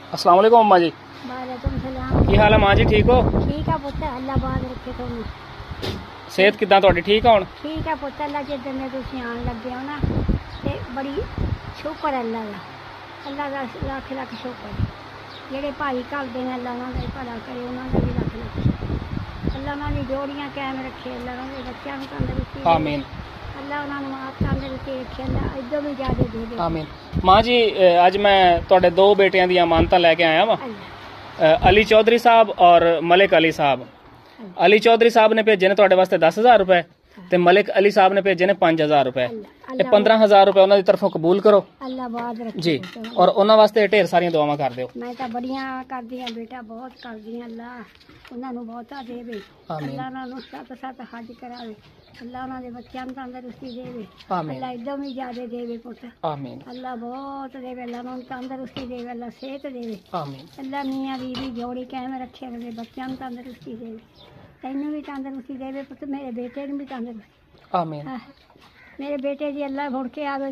अस्सलाम वालेकुम अम्मा जी। वालेकुम सलाम। की हाल है मां जी, ठीक हो? ठीक है पुत्त, अल्लाह बाद रखे तुम। सेहत किदां तुहाडी, ठीक है हुण? ठीक है पुत्त, अल्लाह जिद्दन दे तुसीं आन लगे हो ना ते बड़ी शुक्र है अल्लाह दा लख लख शुक्र। जेह्ड़े भाई घलदे ने अल्लाह उन्हां दा भी भला करे, उन्हां दा भी लख लख शुक्र। अल्लाह उन्हां दी जोड़ियां कायम रखे, अल्लाह उन्हां दे बच्चेआं नूं तंदरुस्ती दे, आमीन अल्लाह उन्हां नूं आप तंदरुस्ती रखे, अल्लाह इदों भी ज़्यादा दे दे। आमीन। मां जी अज मैं तुहाडे दो बेटियां दी अमानतां लैके आया वां, अली चौधरी साहब और मलिक अली साहब। अली चौधरी साहब ने भेजे ने तुहाडे वास्ते 10,000 रुपए ते मलिक अली साहब ने भेजे ने 5,000 रुपए। 15,000 रुपए उन्हां दी तरफों कबूल करो अल्लाह बाद रखे जी, और उन्हां वास्ते ढेर सारियां दुआवां कर दिओ। मैं तो बड़ियां करदी हां बेटा, बहुत करदी हां। अल्लाह उन्हां नूं बहुता देवे, अल्लाह उन्हां नूं सत सत हज करावे, अल्लाह उन्हां दे बच्चेआं नूं तंदरुस्ती देवे, अल्लाह इदों भी ज़्यादा देवे पुत्त। आमीन अल्लाह बहुत देवे, अल्लाह उन्हां नूं तंदरुस्ती देवे, अल्लाह सेहत देवे, आमीन अल्लाह मियाँ बीवी जोड़ी कायम रखे, अगले बच्चों को तंदरुस्ती देवे, तैनूं भी तंदरुस्ती देवे पुत्त, मेरे बेटे नूं भी तंदरुस्ती। आमीन। मेरे बेटे दी अल्लाह मुड़ के आवे।